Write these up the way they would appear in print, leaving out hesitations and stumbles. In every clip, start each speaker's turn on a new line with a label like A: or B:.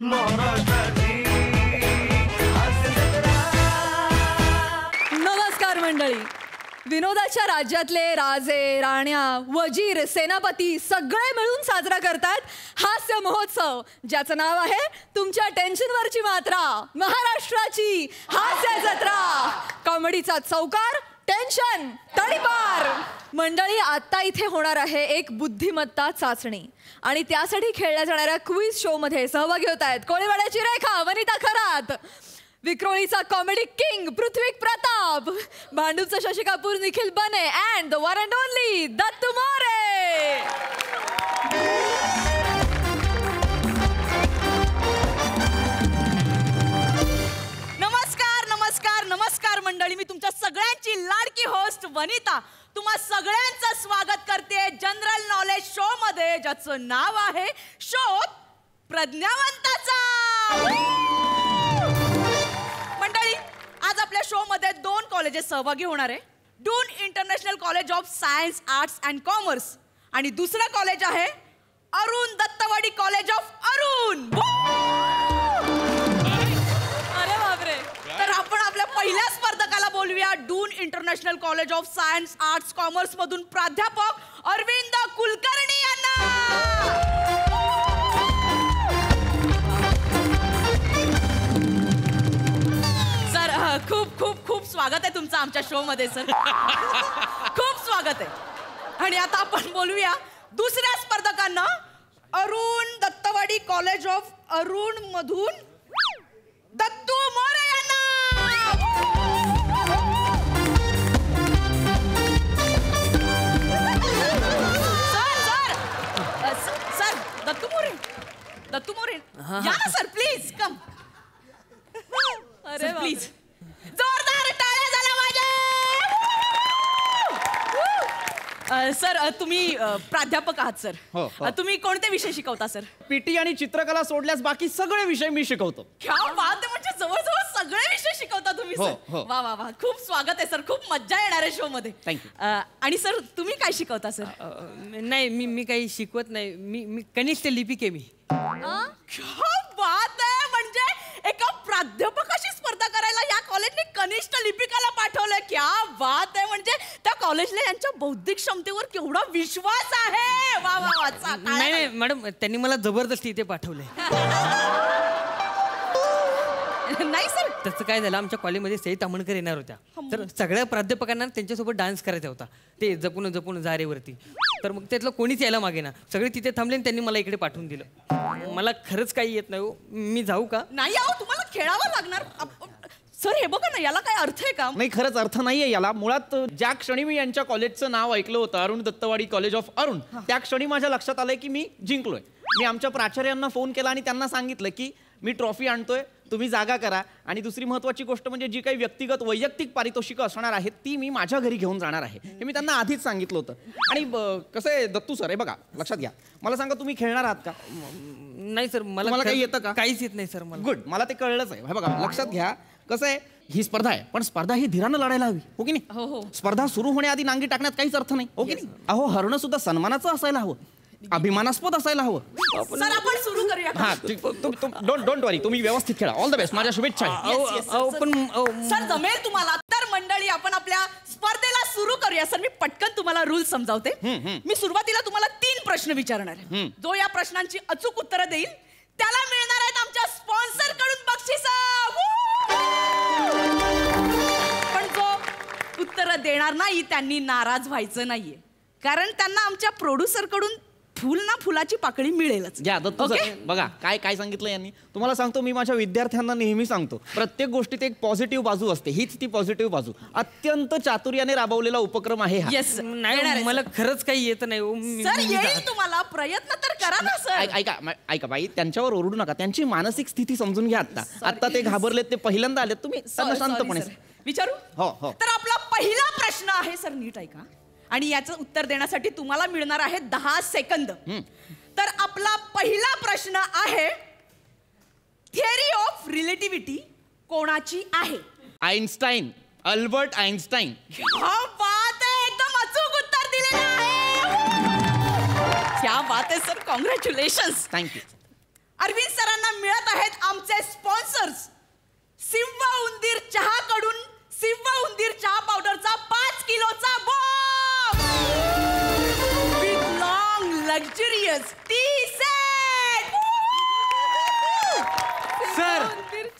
A: नमस्कार मंडळी. विनोदाच्या राज्यातले राजे, राण्या, वजीर, सेनापती सगळे मिळून साजरा करतात हास्य महोत्सव, ज्याचं नाव आहे तुमच्या टेन्शनवरची मात्रा, महाराष्ट्राची हास्य जत्रा. कॉमेडीचा चौकार, टेन्शन तडीपार. मंडळी, आता इथे होणार आहे एक बुद्धिमत्ता चाचणी आणि त्यासाठी खेळल्या जाणाऱ्या क्विज शो मध्ये सहभागी होत आहेत कोळीवाड्याची रेखा, वनिता खरात, विक्रोळीचा कॉमेडी किंग पृथ्वी प्रताप, भांडूपचा शशी कपूर निखिल बने and the one and only Dattu More.
B: नमस्कार नमस्कार नमस्कार मंडळी, मी तुमच्या सगळ्यांची लाडकी होस्ट वनिता तुम्हा सगळ्यांचं स्वागत करते जनरल नॉलेज शो मध्ये, ज्याचं नाव आहे शोध प्रज्ञावंताचा. मंडळी, आज आपल्या शो मध्ये 2 कॉलेजेस सहभागी होणार आहे. डून international college of science, arts and commerce आणि दुसरं कॉलेज आहे अरुण दत्तवाडी कॉलेज ऑफ अरुण.
A: अरे बापरे.
B: तर आपण आपल्या पहिल्या स्पर्धकाला बोलूया. डून international college of science, arts, commerce मधून प्राध्यापक अरविंद कुलकर्णी यांना. सर, खूप खूप खूप स्वागत आहे तुमचं आमच्या शो मध्ये सर. खूप स्वागत आहे. आणि आता आपण बोलूया दुसऱ्या स्पर्धकांना. अरुण दत्तवाडी कॉलेज ऑफ अरुण मधून दत्तू मोरे यांना. सर दत्तू मोरे या ना सर, प्लीज कम.
A: अरे
B: प्लीज जोरदार टाळ्या झाल्या माझ्या. सर, तुम्ही प्राध्यापक आहात सर.
C: हो.
B: तुम्ही कोणते विषय शिकवता सर?
C: पीटी आणि चित्रकला सोडल्यास बाकी सगळे विषय मी शिकवतो.
B: क्या बात आहे, म्हणजे जवळजवळ सगळे विषय शिकवता तुम्ही
C: हो,
B: सर.
C: हो.
B: वा वा वा, खूप स्वागत आहे सर. खूप मज्जा येणार आहे शो मध्ये.
C: Thank
B: आणि सर, तुम्ही काय शिकवता सर?
D: नाही, मी काही शिकवत नाही. मी कनिष्ठ लिपिक आहे. मी
B: क्या बात आहे, म्हणजे एका प्राध्यापकाशी स्पर्धा करायला या कॉलेजने कनिष्ठ लिपिकाला पाठवलंय. क्या बात आहे, म्हणजे त्या कॉलेजला यांच्या बौद्धिक क्षमतेवर केवढा विश्वास आहे. वा वा वा.
D: नाही मॅडम, त्यांनी मला जबरदस्ती इथे पाठवलंय.
B: नाही सर,
D: त्याचं काय झालं, आमच्या कॉलेजमध्ये सई तामणकर येणार होत्या. तर सगळ्या प्राध्यापकांना त्यांच्यासोबत डान्स करायचा होता, ते जपून जपून जारेवरती. तर मग त्यातलं कोणीच यायला मागे ना, सगळे तिथे थांबले आणि त्यांनी मला इकडे पाठवून दिलं. मला खरंच काही येत नाही. मी जाऊ का?
B: नाही आहो, तुम्हाला खेळावं लागणार. सर, हे बघा ना, याला काय अर्थ आहे का?
C: नाही, खरंच अर्थ नाहीये याला. मुळात ज्या क्षणी मी यांच्या कॉलेजचं नाव ऐकलं होतं, अरुण दत्तवाडी कॉलेज ऑफ अरुण, त्या क्षणी माझ्या लक्षात आलंय की मी जिंकलोय. मी आमच्या प्राचार्यांना फोन केला आणि त्यांना सांगितलं की मी ट्रॉफी आणतोय, तुम्ही जागा करा. आणि दुसरी महत्वाची गोष्ट म्हणजे जी काही व्यक्तिगत वैयक्तिक पारितोषिकं असणार आहेत ती मी माझ्या घरी घेऊन जाणार आहे, हे मी त्यांना आधीच सांगितलं होतं. आणि कसं आहे दत्तू सर, हे बघा लक्षात घ्या, मला सांगा तुम्ही खेळणार आहात का?
D: नाही सर, मला
C: काही येतं का?
D: काहीच येत नाही सर मला.
C: गुड, मला ते कळलंच आहे. हे बघा लक्षात घ्या, कसं आहे, ही स्पर्धा आहे, पण स्पर्धा ही धीरानं लढायला हवी, हो की नाही?
B: हो.
C: स्पर्धा सुरू होण्याआधी नांगी टाकण्यात काहीच अर्थ नाही, हो की नाही? अहो, हरणं सुद्धा सन्मानाचं असायला हवं, अभिमानास्पद असायला हवं.
B: सर, आपण सुरू करूया.
C: हा, डोंट वरी, तुम्ही व्यवस्थित खेळा. ऑल द बेस्ट, माझ्या शुभेच्छा.
B: सर, जमेल तुम्हाला. तर मंडळी, आपण आपल्या स्पर्धेला सुरू करूया. सर, मी पटकन तुम्हाला रूल समजावते. मी सुरुवातीला तुम्हाला 3 प्रश्न विचारणार आहे. जो या प्रश्नांची अचूक उत्तरं देईल त्याला मिळणार आहेत आमच्या स्पॉन्सर कडून बक्षिसं. पण जो उत्तरं देणार नाही त्यांनी नाराज व्हायचं नाहीये, कारण त्यांना आमच्या प्रोड्युसर कडून फुल ना फुलाची पाकळी मिळेलच.
C: घ्या दत्तू सर, बघा काय सांगितलं यांनी. तुम्हाला सांगतो, मी माझ्या विद्यार्थ्यांना नेहमी सांगतो, प्रत्येक गोष्टीत एक पॉझिटिव्ह बाजू असते, हीच ती पॉझिटिव्ह बाजू. अत्यंत चातुर्याने राबवलेला उपक्रम आहे हा.
B: येस,
D: नाही, मला खरंच काही येत नाही.
B: सर, येईल तुम्हाला. प्रयत्न तर करा ना सर.
C: ऐका बाई, त्यांच्यावर ओरडू नका. त्यांची मानसिक स्थिती समजून घ्या. आता ते घाबरलेत, ते पहिल्यांदा आलेत, तुम्ही त्यांना शांतपणे
B: विचारू.
C: हो.
B: तर आपला पहिला प्रश्न आहे सर, नीट ऐका, आणि याचं उत्तर देण्यासाठी तुम्हाला मिळणार आहे 10 सेकंद. तर आपला पहिला प्रश्न आहे, थिअरी ऑफ रिलेटिव्हिटी कोणाची आहे?
C: Einstein, Albert Einstein.
B: क्या बात आहे, एकदम अचूक उत्तर दिलेलं आहे. क्या बात आहे सर, कॉंग्रॅच्युलेशन्स.
C: थँक्यू.
B: अरविंद सरांना मिळत आहे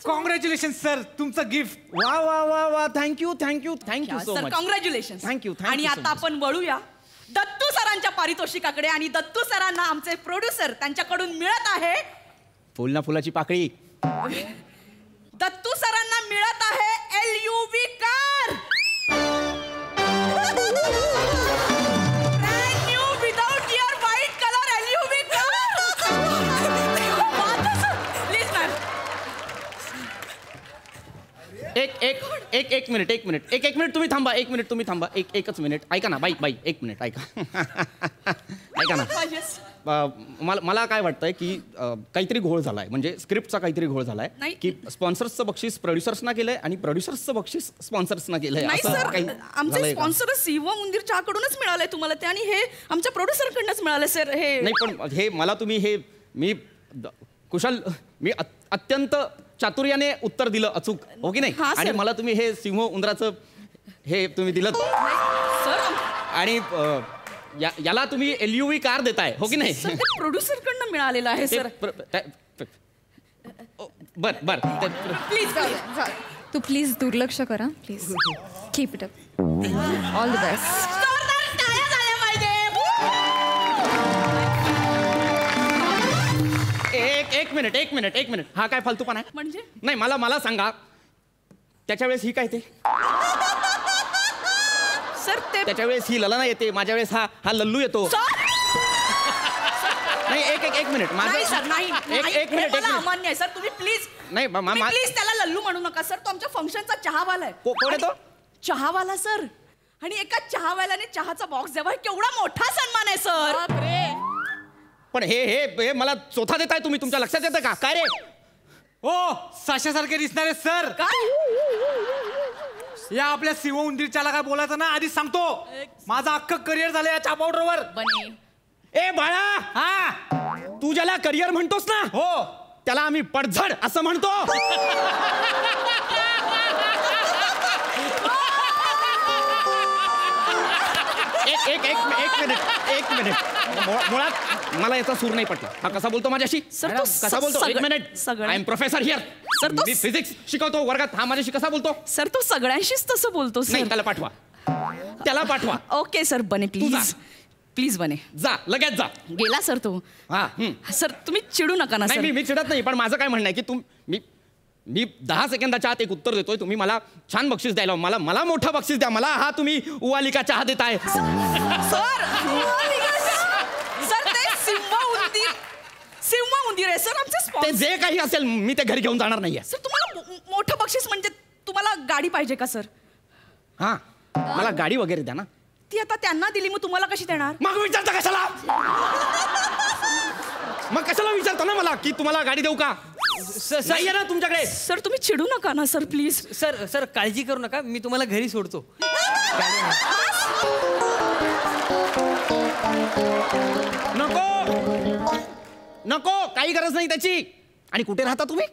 E: कॉंग्रॅच्युलेशन सर, तुमचं गिफ्ट.
C: वा वा वा वा, thank you thank you thank you so
B: sir
C: much.
B: Congratulation.
C: Thank you
B: आणि
C: so
B: आता
C: much.
B: आपण वळूया दत्तू सरांच्या पारितोषिकाकडे. आणि दत्तू सरांना आमचे प्रोड्युसर त्यांच्याकडून मिळत आहे
C: फुल ना फुलाची पाकळी.
B: दत्तू सरांना मिळत आहे LUV car. Brand new without year white colour LUV car. Please ma'am.
C: एक मिनिट तुम्ही थांबा. एकच मिनिट ऐका ना बाई एक मिनिट ऐका. ऐका ना. मला काय वाटतंय की काहीतरी घोळ झालाय, म्हणजे स्क्रिप्टचा काहीतरी घोळ झालाय
B: नाही.
C: की स्पॉन्सर्सचं बक्षीस प्रोड्युसर्सना केलंय आणि प्रोड्युसर्सचं बक्षीस स्पॉन्सर्सना केलंय.
B: नाही
C: असं
B: सर,
C: काही
B: आमचे
C: झालंय का?
B: स्पॉन्सर सिवा उंदीर चहाकडूनच मिळालंय तुम्हाला ते. आणि हे आमच्या प्रोड्युसर कडनंच मिळालंय सर. हे
C: नाही पण हे मला तुम्ही हे मी अत्यंत चातुर्याने उत्तर दिलं अचूक, हो की नाही?
B: हा,
C: आणि
B: सर.
C: मला तुम्ही हे सिंह उंदराचं हे तुम्ही दिलं
B: सर
C: आणि याला तुम्ही LUV कार देताय, हो की नाही?
B: सर ते प्रोड्युसर कडनं मिळालेलं आहे सर.
C: बर
B: प्लीज
A: तू प्लीज दुर्लक्ष करा please. Keep it up. All the best.
C: एक मिनिट हा काय फालतूपणा आहे?
B: म्हणजे
C: नाही मला सांगा, त्याच्या वेळेस ही काय ते?
B: सर ते
C: त्याच्या वेळेस ही ललना येते, माझ्या वेळेस हा लल्लू येतो. नाही एक मिनिट
B: नाही सर, नाही
C: एक मिनिट
B: मला अमान्य आहे सर. तुम्ही प्लीज
C: नाही
B: प्लीज त्याला लल्लू म्हणू नका सर. तो आमच्या फंक्शनचा चहावाला आहे.
C: कोण आहे तो?
B: चहावाला सर. आणि एका चहावाल्याने चहाचा बॉक्स द्यावा, केवढा मोठा सन्मान आहे सर.
C: पण हे मला चोथा देताय तुम्ही, तुमच्या लक्षात येतं का? काय रे?
E: ओ साशासारखे दिसणारे सर,
B: काय
E: या आपल्या सिंह उंदीरच्याला काय बोलायचं ना आधी सांगतो. माझं अख्खं करिअर झालं या चहा पावडरवर.
B: बने
C: ए बाळा,
E: हा
C: तू ज्याला करिअर म्हणतोस ना,
E: हो,
C: त्याला आम्ही पडझड असं म्हणतो. एक मिनिट मुळात मला याचा सूर नाही पटला. हा कसा बोलतो माझ्याशी?
B: सर, तो
C: कसा बोलतो? एक मिनिट.
B: सगळं-
C: I am professor here.
B: Sir, तो-
C: मी फिजिक्स शिकवतो वर्गात. हा माझ्याशी कसा बोलतो?
B: सर तो सगळ्यांशीच तसं बोलतो
C: नाही,
B: सर.
C: त्याला पाठवा.
B: ओके सर, बने
C: जा.
B: प्लीज प्लीज बने.
C: जा लगेच जा.
B: गेला सर तो.
C: हा
B: सर तुम्ही चिडू नका ना
C: नाही
B: सर.
C: मी चिडत नाही, पण माझं काय म्हणणं आहे की मी 10 सेकंदाच्या आत एक उत्तर देतोय, तुम्ही मला छान बक्षीस द्यायला, मला मोठं बक्षीस द्या. मला हा तुम्ही उवालिका चहा देताय.
B: सर सर ते सिंह उंदीर आहे सर आमचे
C: ते
B: स्पॉन्सर.
C: जे काही असेल मी ते घरी घेऊन जाणार नाहीये.
B: सर तुम्हाला मोठं बक्षीस म्हणजे तुम्हाला गाडी पाहिजे का सर?
C: हा मला गाडी वगैरे द्या ना.
B: ती आता त्यांना दिली, मग तुम्हाला कशी देणार?
C: मग विचारता कशाला? मग कशाला विचारता ना मला की तुम्हाला गाडी देऊ का? नाहीये ना तुमच्याकडे?
B: सर तुम्ही चिडू नका ना सर प्लीज.
D: सर काळजी करू नका, मी तुम्हाला घरी सोडतो.
C: नको काही गरज नाही त्याची. आणि कुठे राहता तुम्ही?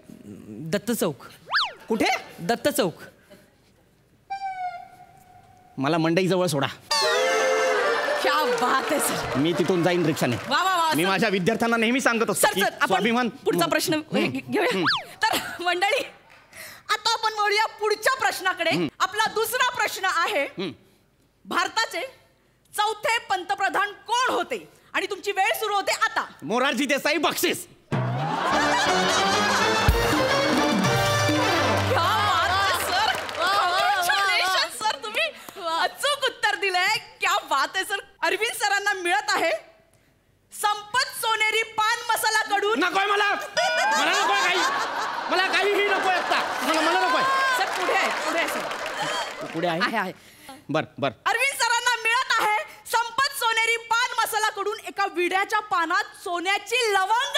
D: दत्त चौक.
C: कुठे?
D: दत्त चौक.
C: मला मंडईजवळ सोडा.
B: क्या बात आहे सर.
C: मी तिथून जाईन रिक्षाने.
B: वा वा वा
C: मी
B: सर.
C: माझ्या विद्यार्थ्यांना नेहमी सांगत असतो
B: सर
C: की
B: सर आपण
C: स्वाभिमान.
B: पुढचा प्रश्न घेऊया. तर मंडळी आता आपण वळूया पुढच्या प्रश्नाकडे. आपला दुसरा प्रश्न आहे, भारताचे चौथे पंतप्रधान कोण होते? आणि तुमची वेळ सुरू होते आता.
C: मोरारजी देसाई बक्षीस.
B: क्या बात आहे सर. Congratulations सर, तुम्ही अचूक उत्तर दिलंय. क्या बात आहे सर. अरविंद सरांना मिळत आहे संपत सोनेरी पान मसाला कडून.
C: नकोय मला नकोय काही. मला काहीही नकोय आता. मला नकोय.
B: सर पुढे आहे सर.
C: पुढे आहे.
B: आहे.
C: बर
B: अरविंद सरांना मिळत आहे संपत सोनेरी पान मसाला कडून एका विड्याच्या पानात सोन्याची लवंग.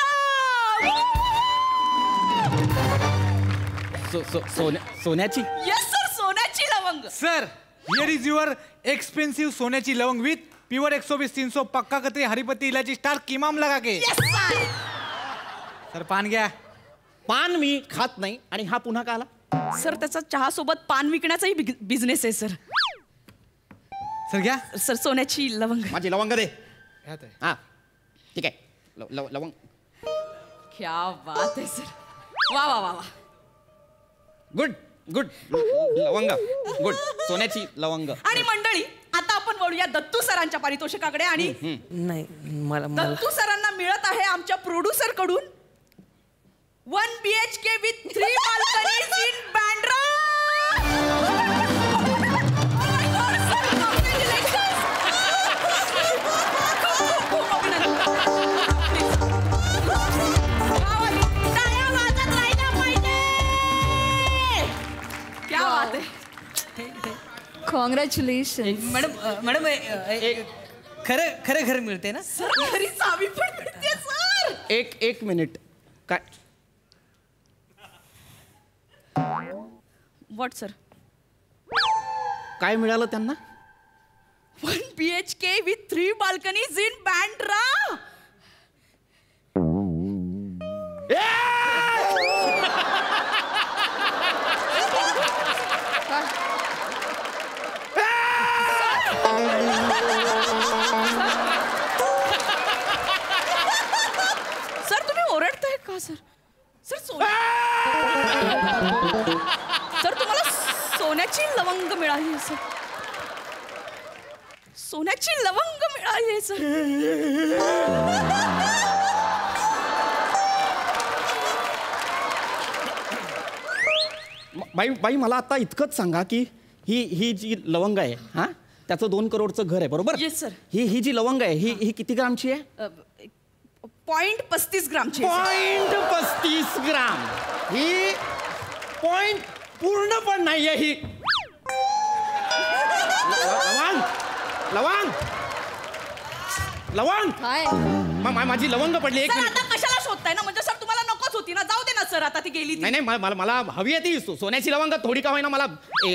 C: सोन्याची.
B: येस सर, सोन्याची लवंग.
E: Sir here is your expensive सोन्याची लवंग विथ प्युअर 120-300 पक्का कतरी हरिपति इलायची स्टार किमाम लगा के.
B: Yes sir.
E: सर पान घ्या.
C: पान मी खात नाही. आणि हा पुन्हा का आला?
B: सर त्याचा चहा सोबत पान विकण्याचाही बिझनेस आहे सर.
E: सर घ्या.
B: सर सोन्याची लवंग.
C: माझी लवंग दे.
E: ह्यात आहे.
C: हा ठीक आहे. लवंग.
B: क्या बात आहे सर. वा वा वा वा.
C: गुड गुड लवंग गुड सोन्याची लवंग.
B: आणि मंडळी आता आपण वळूया दत्तू सरांच्या पारितोषिकाकडे. आणि
D: नाही मला
B: दत्तू सरांना मिळत आहे आमच्या प्रोड्युसर कडून 1 BHK with 3 balconies in Bandra. क्या बात है.
A: कॉंग्रॅच्युलेशन.
D: मॅडम खरं खरं घर मिळते ना?
B: सर घरी चावी पण मिळते सर.
C: एक मिनिट काय
B: व्हॉट सर?
C: काय मिळालं त्यांना?
B: 1 BHK with 3 balconies in Bandra. Sir तुम्ही ओरडताय का सर? सर सर तुम्हाला सोन्याची लवंग मिळाली आहे सर. सोन्याची लवंग मिळाली आहे सर.
C: बाई मला आता इतकंच सांगा की ही जी लवंग आहे हा त्याचं 2 करोडचं घर आहे बरोबर?
B: Yes sir.
C: ही जी लवंग आहे ही किती ग्रामची आहे?
B: 0.35 ग्रामची आहे, सर.
C: 0.35 ग्राम. ही पॉइंट पूर्ण पण नाहीये ही. लवंग लवंग लवंग
A: काय
C: माझी लवंग पडली. एक
B: सर
C: मिनिट.
B: आता कशाला शोधताय ना? म्हणजे सर तुम्हाला नकोच होती ना? जाऊ दे ना सर, आता ती गेली ती.
C: नाही मला हवी आहे ती सोन्याची लवंग थोडी का होईना मला.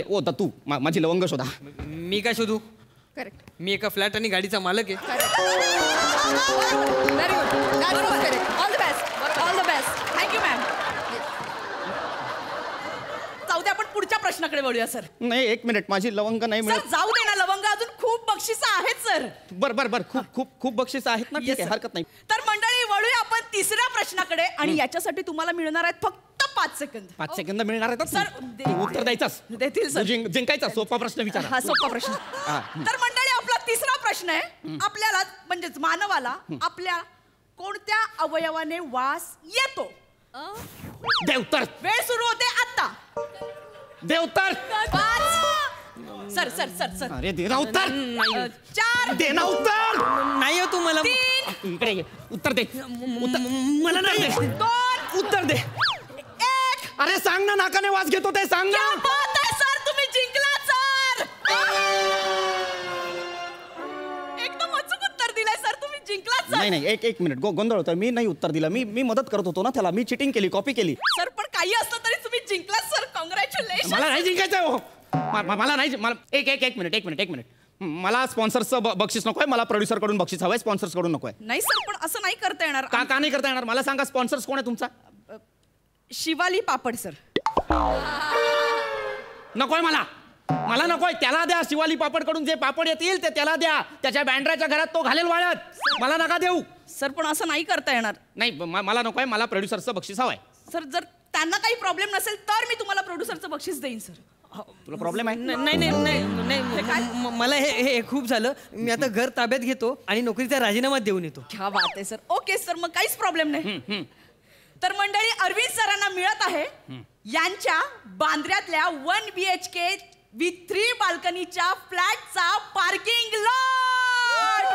C: ओ दत्तू माझी लवंग शोधा.
D: मी काय शोधू?
A: करेक्ट.
D: मी एका फ्लॅट आणि गाडीचा मालक आहे.
A: Very good. Correct. All the best. All the best.
B: Thank you ma'am. जाऊ दे, आपण पुढच्या प्रश्नाकडे वळूया सर.
C: नाही एक मिनिट माझी लवंग नाही
B: सर
C: मिळत.
B: जाऊ दे ना, लवंग अजून खूप बक्षिसं आहेत सर.
C: बर खूप बक्षीस आहेत ना. ठीक
B: Yes,
C: आहे
B: sir.
C: हरकत नाही.
B: तर मंडळी वळूया आपण तिसऱ्या प्रश्नाकडे. आणि याच्यासाठी तुम्हाला मिळणार आहेत फक्त 5 सेकंद.
C: 5 सेकंद मिळणार आहेत
B: सर,
C: उत्तर द्यायचंच.
B: देतील सर.
C: जिंकायचा सोपा प्रश्न विचारा.
B: हा सोपा प्रश्न.
C: हा.
B: तर मंडळी आपला तिसरा प्रश्न आहे. आपल्याला म्हणजेच मानवाला आपल्या कोणत्या अवयवाने वास येतो?
C: दे उत्तर.
B: वेळ सुरू होते आता.
C: दे उत्तर.
B: 5. Sir sir sir sir.
C: अरे दे ना उत्तर.
B: 4.
C: दे ना उत्तर.
D: नाही हो तुम्हाला.
B: 3.
C: इकडे ये. उत्तर दे. मला नाही दे.
B: 2.
C: उत्तर दे.
B: 1.
C: अरे सांग ना नाकाने वास घेतो ते सांग ना.
B: क्या बात आहे सर, तुम्ही जिंकला सर. एकदम अचूक उत्तर दिलंय सर, तुम्ही जिंकला सर.
C: नाही एक मिनिट गोंधळ होता. मी नाही उत्तर दिलं. मी मदत करत होतो ना त्याला. मी चिटिंग केली कॉपी केली.
B: सर पण काही असलं तरी तुम्ही जिंकला सर. कॉंग्रॅच्युलेशन.
C: मला नाही जिंकायचं हो. मला नाही मला एक मिनिट मला स्पॉन्सरचं बक्षीस नकोय. मला प्रोड्युसर कडून बक्षीस हवंय. स्पॉन्सर्स कडून नकोय.
B: नाही सर पण असं नाही करता येणार.
C: का नाही करता येणार? मला सांगा स्पॉन्सर्स कोण आहे तुमचा?
B: शिवाली पापड सर.
C: नकोय मला नकोय. त्याला द्या. शिवाली पापड कडून जे पापड येतील ते त्याला द्या. त्याच्या बँड्राच्या घरात तो घालेल वाळत. मला नका देऊ.
B: सर पण असं नाही करता येणार.
C: नाही मला नकोय. मला प्रोड्युसरचं बक्षीस हवंय.
B: सर जर त्यांना काही प्रॉब्लेम नसेल तर मी तुम्हाला प्रोड्युसरचं बक्षीस देईन सर.
C: तुला प्रॉब्लेम आहे?
D: नाही मला हे खूप झालं. मी आता घर ताब्यात घेतो आणि नोकरीचा राजीनामा देऊन येतो.
B: क्या बात आहे सर. ओके सर, मग काहीच प्रॉब्लेम नाही. तर मंडळी अरविंद सरांना मिळत आहे यांच्या बांद्र्यातल्या 1 BHK विथ 3 बाल्कनीच्या फ्लॅटचा पार्किंग लॉट.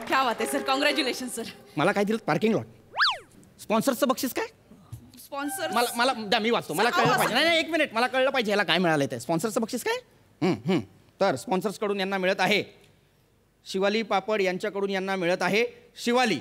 B: क्या बात आहे सर. Congratulation sir.
C: मला काय दिलं? Parking lot. स्पॉन्सरचं बक्षीस काय?
B: स्पॉन्सर
C: मला द्या. मी वाचतो. मला कळलं पाहिजे. नाही एक मिनिट मला कळलं पाहिजे. याला काय मिळालंय ते. स्पॉन्सरचं बक्षीस काय? तर स्पॉन्सर्स कडून यांना मिळत आहे शिवाली पापड. यांच्याकडून यांना मिळत आहे शिवाली.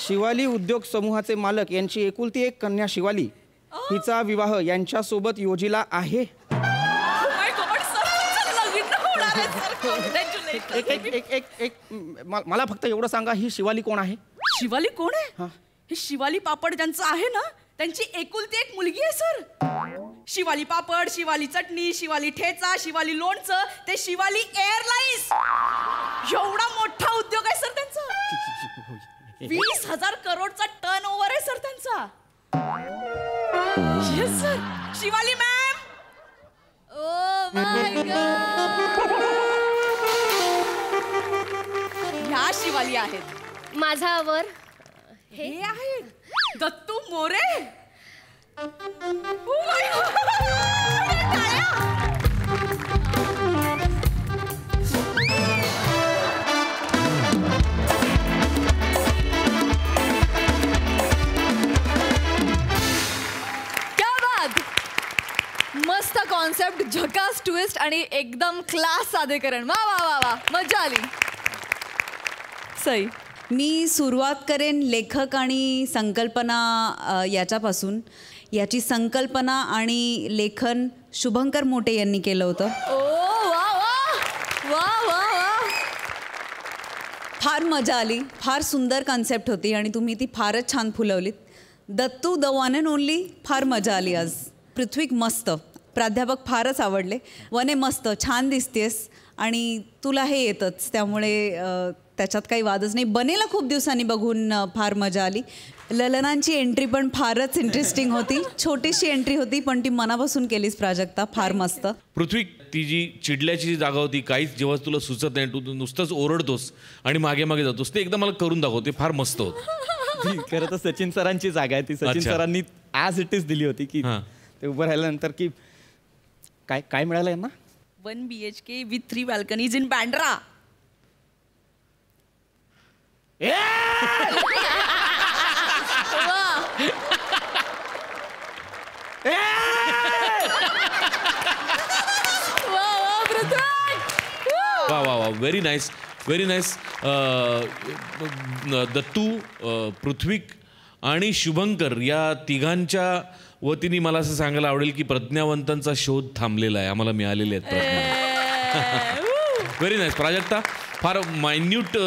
C: शिवाली उद्योग समूहाचे मालक यांची एकुलती एक कन्या शिवाली हिचा विवाह यांच्यासोबत योजिला आहे. मला फक्त एवढं सांगा ही शिवाली कोण आहे?
B: शिवाली कोण आहे? ही शिवाली पापड ज्यांचं आहे ना त्यांची एकुलती एक मुलगी आहे सर. शिवाली पापड, शिवाली चटणी, शिवाली ठेचा, शिवाली लोणचं, ते शिवाली एअरलाइन्स. एवढा मोठा उद्योग आहे सर त्यांचा. 20,000 करोडचा टर्न ओव्हर आहे सर त्यांचा. Yes sir. Shivali ma'am.
A: Oh my God.
B: ह्या शिवाली आहेत.
F: माझा आवर
B: हे आहेत Dattu More. Oh my God.
A: क्या बात. मस्त कॉन्सेप्ट, झकास ट्विस्ट आणि एकदम क्लास सादरीकरण. वा वा वा वा, मजा आली. सई.
G: मी सुरुवात करेन लेखक आणि संकल्पना याच्यापासून. याची संकल्पना आणि लेखन शुभंकर मोटे यांनी केलं होतं.
A: ओ वा वा वा वा वा.
G: फार मजा आली. फार सुंदर कन्सेप्ट होती आणि तुम्ही ती फारच छान फुलवलीत. Dattu the one and only, फार मजा आली आज. पृथ्वीक मस्त. प्राध्यापक फारच आवडले. वने मस्त, छान दिसतेस आणि तुला हे येतच, त्यामुळे त्याच्यात काही वादच नाही. बनेला खूप दिवसांनी बघून फार मजा आली. ललनांची एंट्री पण फारच इंटरेस्टिंग होती. छोटीशी एंट्री होती पण ती मनापासून केलीस प्राजक्ता, फार मस्त.
H: पृथ्वी, ती जी चिडल्याची जी जागा होती, काहीच जेव्हा तुला सुचत नाही, तू नुसतंच ओरडतोस आणि मागे मागे जातोस, ते एकदा मला करून दाखव. ते फार मस्त होतं.
C: खरं तर सचिन सरांची जागा आहे ती. सचिन
H: अच्छा.
C: सरांनी ॲज इट इज दिली होती की
H: हां.
C: ते उभं राहिल्यानंतर की काय काय मिळालं यांना.
B: 1 BHK with 3 balconies in Bandra.
H: वा वा वा, very nice, very nice. Dattu, पृथ्वीक आणि शुभंकर या तिघांच्या वतीने मला असं सांगायला आवडेल की प्रज्ञावंतांचा शोध थांबलेला आहे. आम्हाला मिळालेले आहेत प्रज्ञा. Very nice. प्राजक्ता, फार मायन्यूट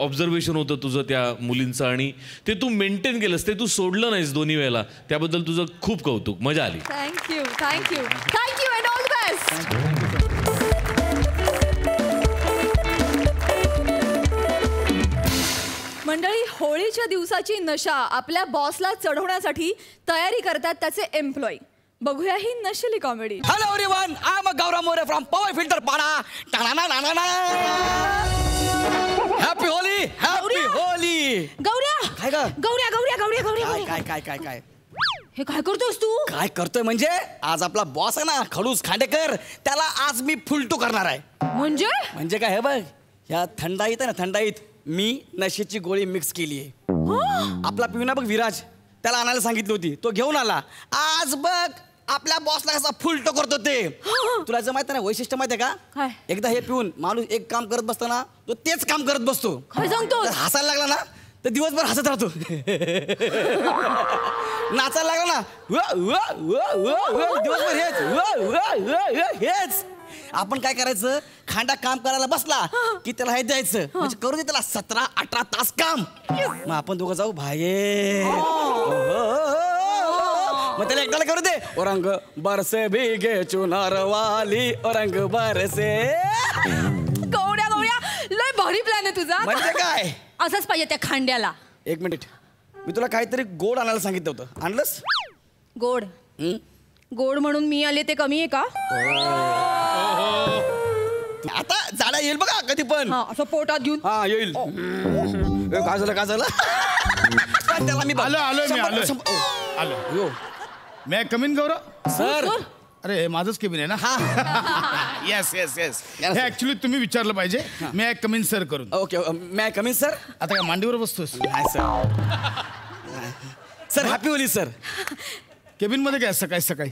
H: ऑब्झर्वेशन होतं तुझं त्या मुलींचं आणि ते तू मेंटेन केलंस, ते तू सोडलं नाहीस दोन्ही वेळेला. त्याबद्दल तुझं खूप कौतुक. मजा आली.
A: Thank you thank you thank you and all the best. मंडळी, होळीच्या दिवसाची नशा आपल्या बॉसला चढवण्यासाठी तयारी करतात त्याचे एम्प्लॉई. बघूया ही नशेली comedy.
I: Hello everyone, I'm Gaurav More from Power Filter Pada. Happy Holi, Happy Holi.
B: गौऱ्या.
I: काय ग?
B: गौऱ्या गौऱ्या गौऱ्या गौऱ्या
I: काय
B: गौऱ्या.
I: काय काय काय काय
B: हे काय करतोस तू?
I: काय करतोय म्हणजे आज आपला बॉस आहे ना खडूस खांडेकर, त्याला आज मी फुलटू करणार आहे. म्हणजे काय हे बघ, ह्या थंडाईत आहे ना, थंडाईत मी नशेची गोळी मिक्स केली आहे. आपला पिऊना बघ विराज, त्याला आणायला सांगितली होती, तो घेऊन आला. आज बघ आपल्या बॉसला कसा फुलटो करतो ते. तुला जर माहिती आहे ना वैशिष्ट्य माहिती आहे का?
B: काय?
I: एकदा हे पिऊन माणूस एक काम करत बसताना तो तेच काम करत बसतो.
B: काय सांगतो?
I: जर हसायला लागला ना तर दिवसभर हसत राहतो. नाचायला लागला ना दिवसभर हेच. आपण काय करायचं, खांडा काम करायला बसला की त्याला हे द्यायचं, म्हणजे करू दे त्याला 17-18 तास काम. मग आपण दोघं जाऊ बाहेर, मग त्याला एकट्याला करू दे औरंग बरसे भीगे चुनार वाली औरंग बरसे.
B: गौऱ्या गौऱ्या, लय भारी प्लॅन आहे तुझा.
I: म्हणजे काय?
B: असंच पाहिजे त्या खांड्याला.
I: एक मिनिट, मी तुला काहीतरी गोड आणायला सांगितलं होतं, आणलंस?
B: गोड गोड म्हणून मी आले ते कमी आहे का?
I: आता झाडा येईल बघा कधी पण.
B: हा, असं पोटात घेऊन.
I: हा येईल. काय झालं काय झालं? त्याला मी
J: आलो. मैं कमिन गौरव
I: सर.
J: अरे हे माझंच केबिन आहे ना.
I: हा
J: येस येस येस. हे ऍक्च्युली तुम्ही विचारलं पाहिजे. मैं कमिन सर करून.
I: ओके, मैं कमिन सर.
J: आता काय मांडीवर बसतोस?
I: नाही sir. Sir happy Holy sir.
J: Cabin मध्ये काय सकाळी सकाळी?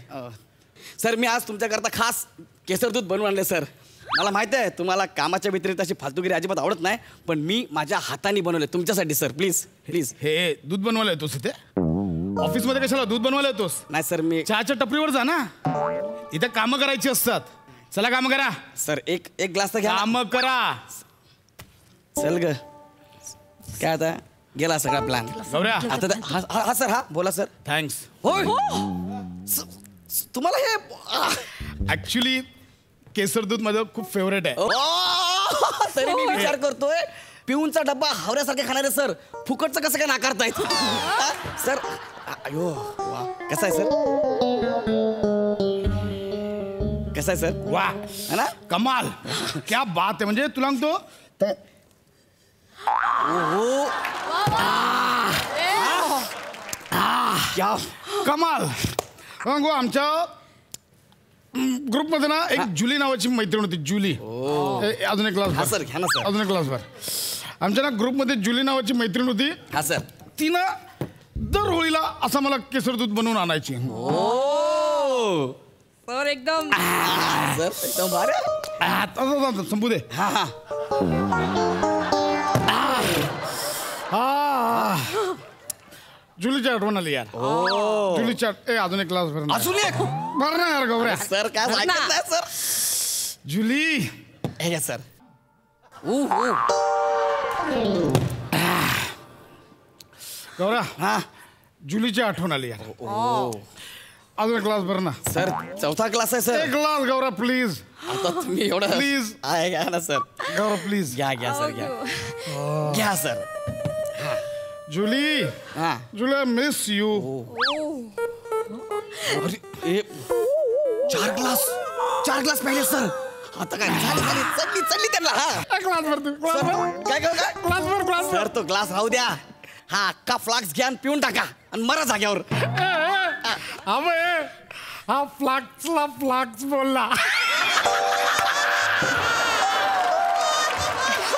I: सर मी आज तुमच्याकरता खास केसर दूध बनवून आणले सर. मला माहिती आहे तुम्हाला कामाच्या व्यतिरिक्त अशी फालतूगिरी अजिबात आवडत नाही, पण मी माझ्या हाताने बनवले तुमच्यासाठी सर. Please please.
J: हे दूध बनवायला येतोस इथे? ऑफिस मध्ये कशाला दूध बनवायला येतोस?
I: नाही सर, मी
J: चहाच्या टपरीवर जा ना, इथे कामं करायची असतात. चला काम करा
I: सर. एक ग्लास तर घ्या.
J: काम करा.
I: चल ग. काय आता गेला सगळा प्लॅन.
J: गौऱ्या
I: आता हा सर. हा बोला सर.
J: थँक्स.
I: होय तुम्हाला हे
J: ऍक्च्युली केसर दूध माझं खूप फेवरेट आहे.
I: तरी मी विचार करतोय पिऊनचा डब्बा हावऱ्यासारखे खाणारे सर फुकटचं कसं काय नाकारतायत सर. अयो वा कसा आहे सर, कसा आहे सर?
J: वा
I: है ना,
J: कमाल, क्या बात आहे. म्हणजे तुला सांगतो
I: क्या
J: कमाल. सांगू आमच्या ग्रुपमध्ये ना एक जुली नावाची मैत्रीण होती. जुली अजून एक
I: हा
J: क्लास
I: सर घ्या ना सर.
J: अजून एक क्लासवर आमच्या ना ग्रुपमध्ये जुली नावाची मैत्रीण होती.
I: हा सर.
J: तिनं दर होळीला असं मला केसर दूध बनवून आणायची.
B: सर एकदम
I: सर एकदम भारी.
J: संपू दे.
I: हा हा
J: जुलीची आठवण आली यार. जुलीच्या अजून एक क्लास भर
I: अजून एक
J: भर ना यार गौऱ्या.
I: सर काय ऐकत नाही सर.
J: जुली
I: हे घ्या सर.
J: गौऱ्या
I: हा
J: जुलीची आठवण आली यार. अजून एक ग्लास भर ना
I: सर. चौथा क्लास आहे सर.
J: एक ग्लास गौरा प्लीज.
I: आता तुम्ही एवढं
J: प्लीज
I: आहे घ्या ना सर.
J: गौरा प्लीज
I: घ्या घ्या सर घ्या घ्या सर.
J: जुली
I: हा
J: जुली मिस यू.
I: अरे 4 ग्लास पहिले सर. आता काय झाली चढली त्यांना. हा
J: ग्लास भर तू ग्लास भर
I: काय
J: ग्लास भर ग्लास भर.
I: सर तो ग्लास राहू द्या. हा अख्खा फ्लाक्स घ्या आणि पिऊन टाका आणि मरा जाग्यावर.
J: हा फ्लाक्सला फ्लाक्स बोलला.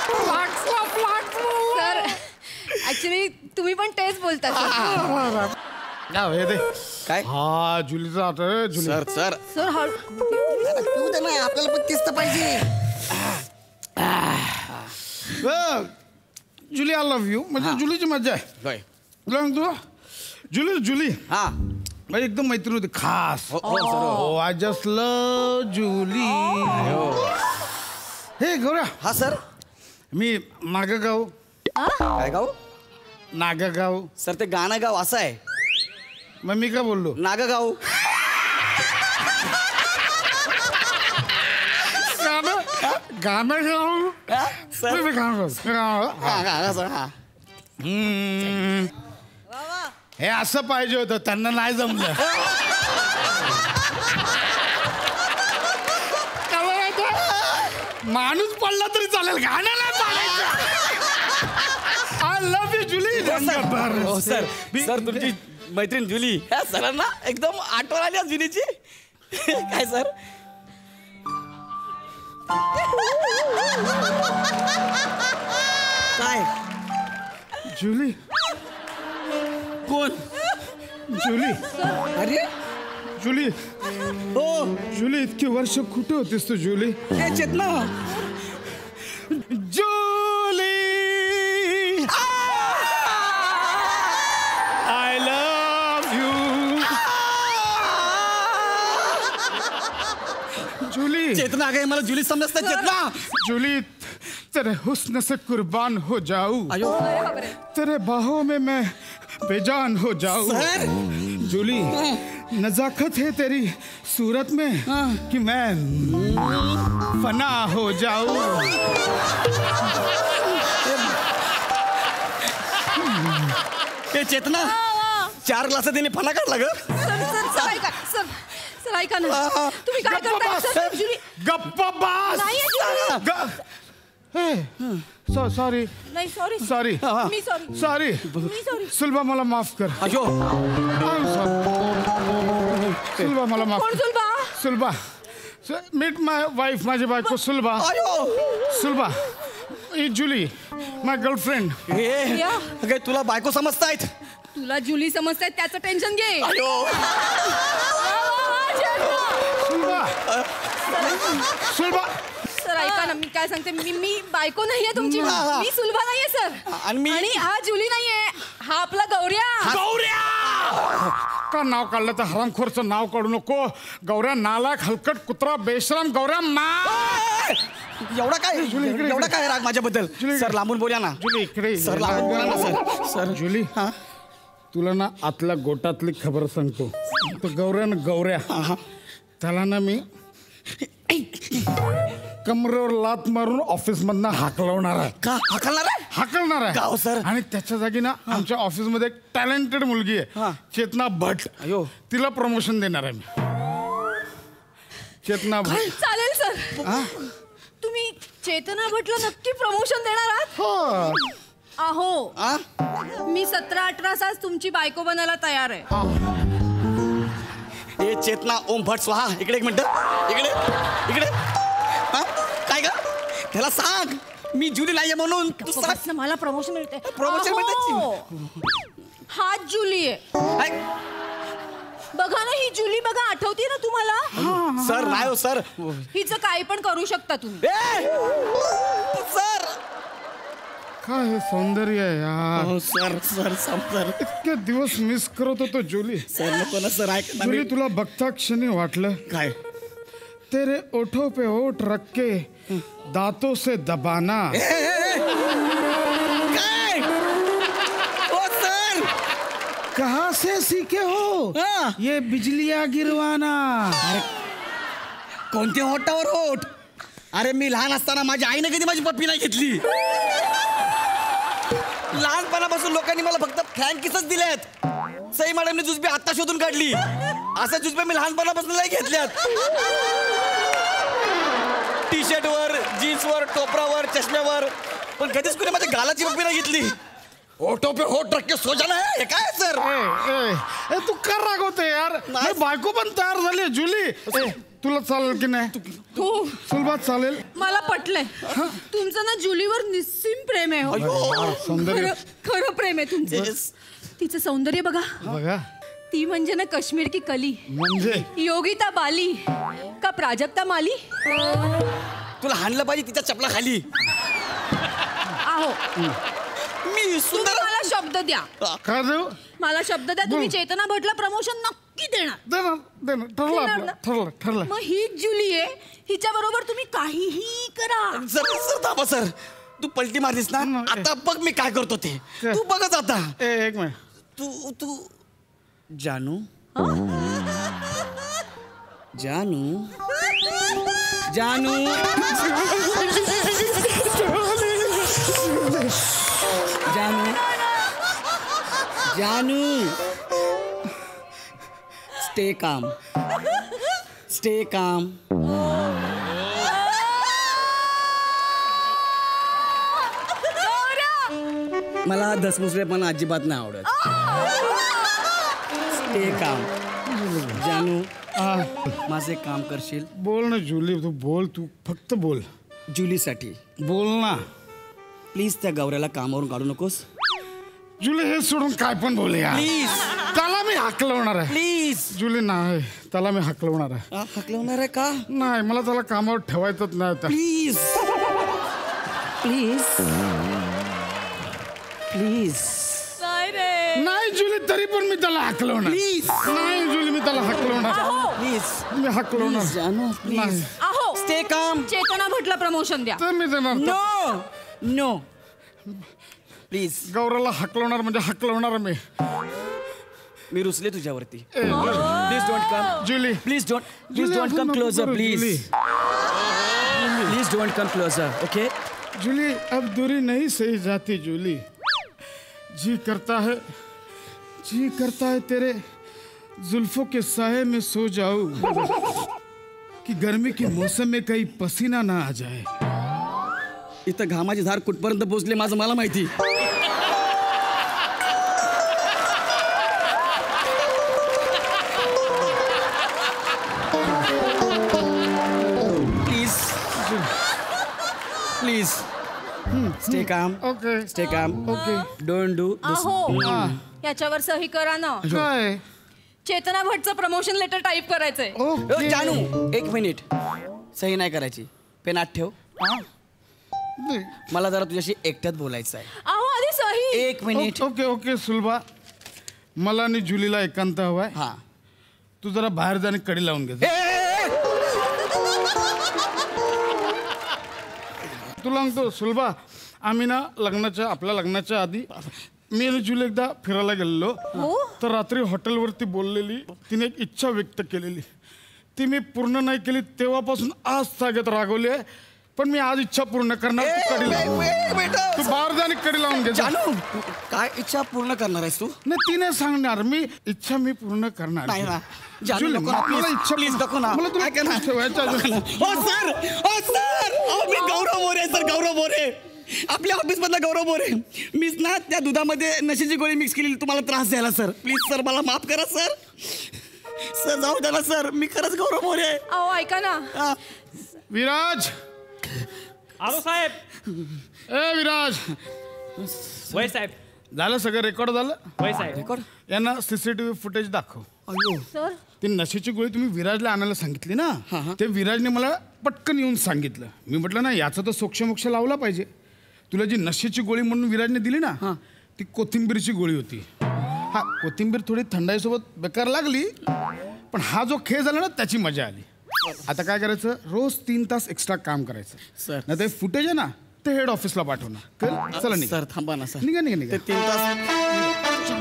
J: फ्लाक्सला फ्लाक्स बोलला.
A: सर ऍक्च्युली तुम्ही पण तेच बोलता
J: हे दे
I: काय
J: हा जुलीचा आठवण जुली.
I: सर सर
A: सर हा
I: पिऊ दे ना आपल्याला पण तेच तर पाहिजे.
J: जुली आय लव्ह यू. म्हणजे जुलीची मजा आहे.
I: होय.
J: तुला सांगतो जुली
I: हा
J: माझी एकदम मैत्रीण होती खास.
I: हो
J: आय जस्ट लव्ह जुली. हे गौऱ्या
I: हा सर.
J: मी नागगाव
I: काय गाव
J: नागगाव.
I: सर ते गाणं गाव असं आहे.
J: मग मी काय बोललो
I: नागगाव.
J: गाणं गाव.
I: सर
J: मी गाणं गाव.
I: हा सर हा.
J: हे असं पाहिजे होतं त्यांना नाही जमलं. माणूस पडला तरी चालेल गाणं नाही पाडायचं. आय लव्ह यू जुली.
I: हो सर सर तुमची मैत्रीण जुली ह्या सरांना एकदम आठवण आली आज जुलीची. काय सर काय
J: जुली
I: कोण
J: जुली
I: अरे
J: जुली
I: हो
J: जुली इतकी वर्ष कुठे होतीस तू जुली.
I: हे चेतना
J: जुली आय लव्ह यू. जुली
I: चेतना आ गई मला जुली समजता चेतना.
J: जुली तेरे हुस्न से कुर्बान हो जाऊं. तेरे बाहों में मैं बेजान हो जाऊं. जुली नजाकत है तेरी सूरत में कि मैं फना हो जाऊं.
I: हे चेतना 4 ग्लासात त्यांनी फना काढला ग.
A: सर ऐका सर सर ऐका ना तुम्ही काय करताय सर.
J: गप्पा बास. सॉरी
A: नाही सॉरी
J: सॉरी
A: मी सॉरी
J: सॉरी
A: मी सॉरी.
J: सुलभा मला माफ कर.
I: अयो
J: सुलभा मला माफ
A: कोण
J: कर.
A: सुलभा.
J: सुलभा मीट माय वाईफ माझी बायको सुलभा. सुलभा ही जुली माय गर्लफ्रेंड.
I: हे तुला बायको समजतायत.
A: तुला जुली समजताय त्याचं टेन्शन घे.
I: अयो
J: सुलभा सुलभा
A: सर ऐका ना मी काय सांगते मी बायको नाहीये तुमची. मी सुलभा नाहीये सर. आणि हा जुली नाहीये. हा आपला गौऱ्या.
J: का नाव काढलं तर हरामखोरचं नाव काढू नको. गौऱ्या नालायक हलकट कुत्रा बेशरम गौऱ्या मा.
I: एवढा काय राग माझ्याबद्दल. सर लांबून बोला ना.
J: जुली इकडे
I: सर लांबून बोला ना सर.
J: जुली तुला ना आतल्या गोटातली खबर सांगतो. तो गौऱ्या त्याला ना मी कमरेवर लात मारून ऑफिस मधनं हाकलवणार आहे.
I: का
J: हाकलणार आहे
I: गाव सर.
J: आणि त्याच्या जागी ना आमच्या ऑफिस मध्ये एक टॅलेंटेड मुलगी आहे, चेतना भट.
I: अयो,
J: तिला प्रमोशन देणार आहे मी. चेतना भट.
A: चालेल सर. तुम्ही चेतना भटला नक्की प्रमोशन देणार आहात?
J: हो.
A: अहो मी 17-18 तास तुमची बायको बनायला तयार आहे.
I: हे चेतना ओम भट स्वाहा. इकडे एक मिनिट. इकडे काय ग? त्याला सांग मी जुली नाहीये म्हणून. तू सांग.
A: मला प्रमोशन मिळते.
I: प्रमोशन मिळते.
A: हाच जुली आहे. बघा ना ही जुली बघा, आठवते ना तुम्हाला?
I: सर नाही हो सर.
A: हिचं काही पण करू शकता तुम्ही.
I: सर
J: काय हे सौंदर्य आहे यार.
I: सर
J: इतके दिवस मिस करत होतो जुली.
I: सर नको ना सर. ऐक
J: जुली तुला बघता क्षणी वाटलं
I: काय?
J: तेरे ओठों पे ओठ रख के दांतों से दबाना.
I: काय? ओ सर
J: कहाँ से सीखे हो ये बिजलियां गिरवाना.
I: अरे कोणत्या ओठावर ओठ? अरे मी लहान असताना माझ्या आईने कधी माझी पप्पी नाही घेतली. लहानपणापासून लोकांनी मला फक्त फ्रँकीसच दिल्यात. सई मॅडमने जुजबी आत्ता शोधून काढली. असे जुजबे मी लहानपणापासून नाही घेतल्यात. टी शर्टवर, जीन्सवर, टोपरावर, चष्म्यावर, पण कधीच कुणी माझ्या गालाची पप्पी नाही घेतली. ओठो पे होठ रख के सो जाना है. हे काय सर?
J: तू कर रागवते यार. बायको पण तयार झाली जुली. तुला चालेल की नाही? सुलभात चालेल.
A: मला पटलंय तुमचं ना जुलीवर निस्सीम प्रेम आहे. हो
J: सौंदर्य
A: खरं प्रेम आहे तुमचं. तिचं सौंदर्य बघा. ती म्हणजे ना काश्मीर की कली.
J: म्हणजे
A: योगिता बाली का प्राजक्ता माली.
I: तुला हाणलं पाहिजे तिच्या चपला खाली.
A: आहो
I: मी सुंदर.
A: मला शब्द द्या.
J: काय देऊ?
A: मला शब्द द्या तुम्ही चेतना भटला प्रमोशन नक्की देणार.
J: ठरलं.
A: मग ही जुली आहे, हिच्या बरोबर तुम्ही काहीही करा.
I: सर थांबा सर. तू पलटी मारलीस ना. आता बघ मी काय करतो ते. तू बघच आता.
J: एक मिनिट.
I: तू जानू जानू जानू जानू जानू स्टे काम. मला धसमुसले पण अजिबात नाही आवडत. Stay calm. जानू माझे काम करशील?
J: बोल ना जुली. तू बोल. तू फक्त बोल.
I: जुलीसाठी
J: बोल ना
I: प्लीज. त्या गौऱ्याला कामावरून काढू नकोस.
J: जुली हे सोडून काय पण बोल यार.
I: प्लीज.
J: त्याला मी हाकलवणार आहे.
I: प्लीज.
J: जुली नाही. त्याला मी हाकलवणार आहे.
I: हाकलवणार आहे का?
J: नाही मला त्याला कामावर ठेवायचंच नाही.
I: Please please please.
J: नाही जुली तरी पण मी त्याला हाकलवणार.
I: प्लीज.
J: नाही जुली मी त्याला हाकलवणार.
I: प्लीज
J: मी हाकलवणार.
I: जानू प्लीज.
A: आहो
I: स्टे काम.
A: चेतना भटला प्रमोशन द्या.
J: तर मी देणार.
I: No please.
J: गौराला हाकलवणार म्हणजे हाकलवणार
I: मी रुसले तुझ्यावरती. Please don't come.
J: Julie
I: please don't come closer. Please don't come closer. Okay
J: Julie अब दूरी नहीं सही जाती जुली. जी करता है तेरे जुल्फों के साये में सो जाऊं कि गर्मी के मौसम में कहीं पसीना ना आ जाए.
I: इथं घामाची धार कुठपर्यंत पोहोचले माझं मला माहिती. Please stay calm. Okay don't do.
A: आहो याच्यावर सही करा ना.
J: काय
A: चेतना भटचं प्रमोशन लेटर टाईप करायचंय.
I: जानू एक मिनिट. सही नाही करायची. पेन आत ठेव. मला जरा तुझ्याशी एकट्यात बोलायचं आहे.
A: आहो आधी सही.
I: एक मिनिट.
J: ओके सुलभा. मला आणि जुलीला एकांत हवाय.
I: हा
J: तू जरा बाहेर जाणे कडी लावून घे. तुला सांगतो सुलभा, आम्ही ना आपल्या लग्नाच्या आधी मी आणि जुली एकदा फिरायला गेलेलो तर रात्री हॉटेलवरती बोललेली तिने एक इच्छा व्यक्त केलेली ती मी पूर्ण नाही केली तेव्हापासून आज सागत रागवली आहे पण मी आज इच्छा पूर्ण करणार तू कडी तू बाहेर जा आणि कडी लावून घे
I: जानू काय इच्छा पूर्ण करणार आहेस तू
J: नाही ती नाही सांगणार मी इच्छा मी पूर्ण करणार
I: नाही ना
J: जुली,
I: जानू नको ना
J: मला इच्छा
I: प्लीज नको ना
J: मला तुला ठेवायचं आहे.
I: मी गौरव मोरे सर गौरव मोरे आपल्या ऑफिस मधला गौरव मोरे मीच ना त्या दुधामध्ये नशेची गोळी मिक्स केलेली तुम्हाला त्रास द्यायला सर प्लीज सर मला माफ करा सर सर जाऊ द्या ना सर मी खरंच गौरव मोरे
A: अहो ऐका ना
J: विराज
D: आलो साहेब.
J: ए विराज
D: वय साहेब.
J: झालं सगळं रेकॉर्ड झालं
D: वय साहेब.
J: यांना सीसीटीव्ही फुटेज दाखव
A: सर
J: ती नशेची गोळी तुम्ही विराजला आणायला सांगितली ना ते विराजने मला पटकन येऊन सांगितलं मी म्हटलं ना याचा तर सोक्षमोक्ष लावला पाहिजे तुला जी नशेची गोळी म्हणून विराजने दिली ना ती कोथिंबीरची गोळी होती हा कोथिंबीर थोडी थंडाईसोबत बेकार लागली पण हा जो खेळ झाला ना त्याची मजा आली आता काय करायचं रोज 3 तास एक्स्ट्रा काम करायचं
I: सर
J: ना ते फुटेज आहे ना ते हेड ऑफिसला पाठवणार चला निघा
I: सर थांबा ना सर
J: निघा निघा निघा
I: ते 3 तास